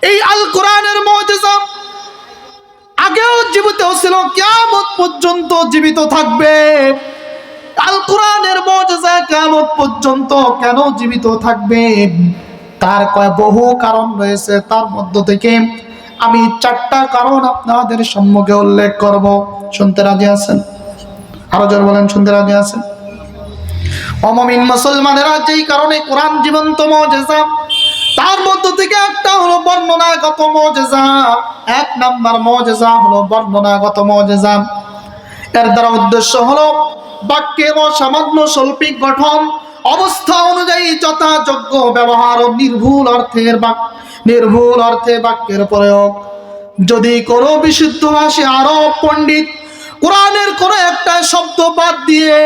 এই আল কোরআনের মুজিজা আগেও জীবিত ছিল, কিয়ামত পর্যন্ত জীবিত থাকবে। আল কোরআনের মুজিজা কিয়ামত পর্যন্ত কেন জীবিত থাকবে তার বহু কারণ রয়েছে। তার মধ্য থেকে আমি 4টা কারণ আপনাদের সম্মুখে উল্লেখ করব। শুনতে রাজি আছেন? আরো জোরে বলেন, শুনতে রাজি আছেন? মুমিন মুসলমানেরা যেই কারণে কোরআন জীবন্ত মুজিজা, তার মধ্য থেকে একটা হলো বর্ণনাগত মুজিজা। 1 নাম্বার মুজিজা হলো বর্ণনাগত মুজিজা। এর দ্বারা উদ্দেশ্য হলো বাক্যের সামান্য শৈল্পিক গঠন অবস্থা অনুযায়ী যথাযোগ্য ব্যবহার ও নির্ভুল অর্থে বাক্যের প্রয়োগ। যদি কোনো বিশুদ্ধ ভাষী আরব পণ্ডিত কোরআনের কোনো একটা শব্দ বাদ দিয়ে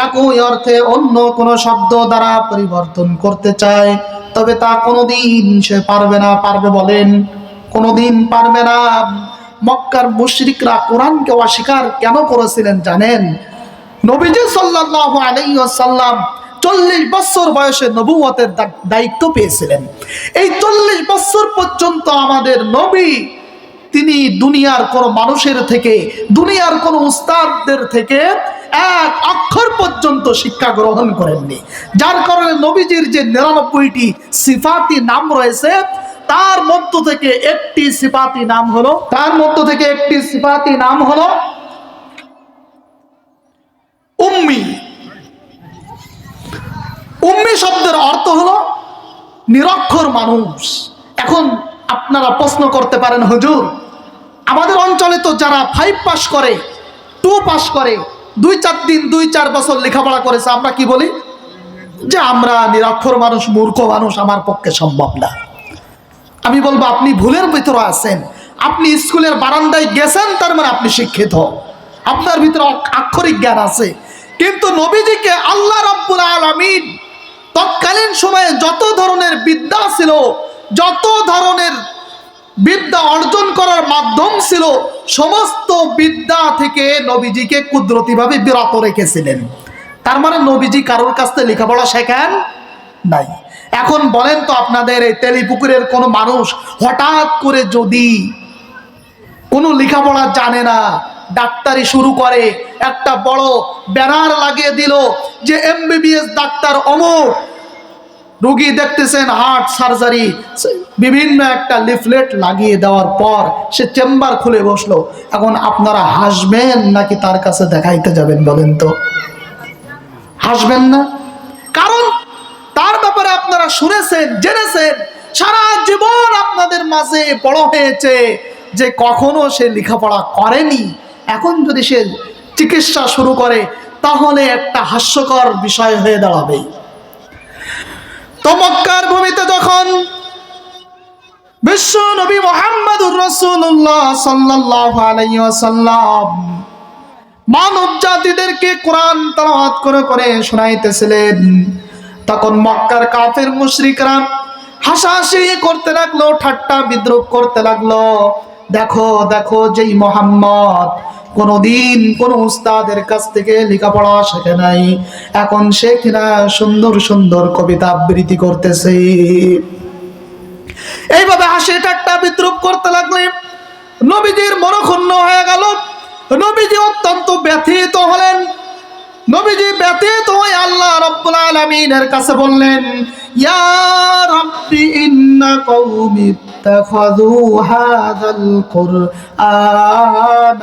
একই অর্থে অন্য কোনো শব্দ দ্বারা পরিবর্তন করতে চায়, তবে তা কোনোদিন সে পারবে না। পারবে বলেন? কোনোদিন পারবে না। মক্কার মুশরিকরা কোরআনকে অস্বীকার কেন করেছিলেন জানেন? নবীজি সাল্লাল্লাহু আলাইহি ওয়াসাল্লাম 40 বছর বয়সে নবুয়তের দায়িত্ব পেয়েছিলেন। এই 40 বছর পর্যন্ত আমাদের নবী তিনি দুনিয়ার কোন মানুষের থেকে, দুনিয়ার কোন উস্তাদদের থেকে 1 অক্ষর পর্যন্ত শিক্ষা গ্রহণ করেননি। যার কারণে নবীজির যে 99টি সিফাতি নাম রয়েছে তার মধ্য থেকে একটি সিফাতি নাম হলো উম্মি। উম্মি শব্দের অর্থ হলো নিরক্ষর মানুষ। এখন আপনারা প্রশ্ন করতে পারেন, হুজুর আমাদের অঞ্চলে তো যারা 5 পাস করে, 2 পাস করে, 2-4 বছর লেখাপড়া করেছে, আমরা কি বলি? যে আমরা নিরক্ষর মানুষ, মূর্খ মানুষ, আমার পক্ষে সম্ভব না। আমি বলবো আপনি ভুলের ভিতরে আছেন। আপনি স্কুলের বারান্দায় গেছেন, তার মানে আপনি শিক্ষিত, আপনার ভিতরে আক্ষরিক জ্ঞান আছে। কিন্তু নবীজিকে আল্লাহ রাব্বুল আলামিন তৎকালীন সময়ে যত ধরনের বিদ্যা ছিল, যত ধরনের বিদ্যা অর্জন করার মাধ্যম ছিল, সমস্ত বিদ্যা থেকে নবীজিকে কুদরতিভাবে বিরত রেখেছিলেন। তার মানে নবীজি কারোর কাছ থেকে লেখাপড়া শেখান নাই। এখন বলেন তো, আপনাদের এই তেলিপুকুরের কোনো মানুষ হঠাৎ করে যদি কোনো লেখাপড়া জানে না, ডাক্তারি শুরু করে, একটা বড় ব্যানার লাগিয়ে দিল যে MBBS ডাক্তার অমুক, রোগী দেখতেছেন হার্ট সার্জারি, বিভিন্ন একটা লিফলেট লাগিয়ে দেওয়ার পর সে চেম্বার খুলে বসলো। এখন আপনারা হাসবেন নাকি তার কাছে দেখাইতে যাবেন? বলেন তো, হাসবেন না? কারণ তার ব্যাপারে আপনারা শুনেছেন, জেনেছেন, সারা জীবন আপনাদের মাঝে বড় হয়েছে যে কখনো সে লেখাপড়া করেনি। এখন যদি সে চিকিৎসা শুরু করে তাহলে একটা হাস্যকর বিষয় হয়ে দাঁড়াবে। তো মক্কার ভূমিতে যখন বিশ্ব নবী মুহাম্মদুর রাসূলুল্লাহ সাল্লাল্লাহু আলাইহি ওয়াসাল্লাম মানব জাতিদেরকে কোরআন তেলাওয়াত করে করে শোনাইতেছিলেন, তখন মক্কার কাফের মুশরিকরা হাসাহাসি করতে লাগলো, ঠাট্টা বিদ্রূপ করতে লাগলো। দেখো দেখো, যেই মুহাম্মদ কোনদিন কোন উস্তাদের কাছ থেকে লেখাপড়া শেখে নাই, এখন সে কিনা সুন্দর সুন্দর কবিতা আবৃত্তি করতেছে। এইভাবে হাসি ঠাট্টা বিদ্রূপ করতে লাগলে নবীজির মনক্ষুণ্ণ হয়ে গেল। নবীজি অত্যন্ত ব্যথিত হলেন। নবীজি ব্যথিত হয়ে আল্লাহ রাব্বুল আলামিনের কাছে বললেন, ইয়া রাব্বি ইন্না কওমি ইত্তাখাযু হাযাল কুরআন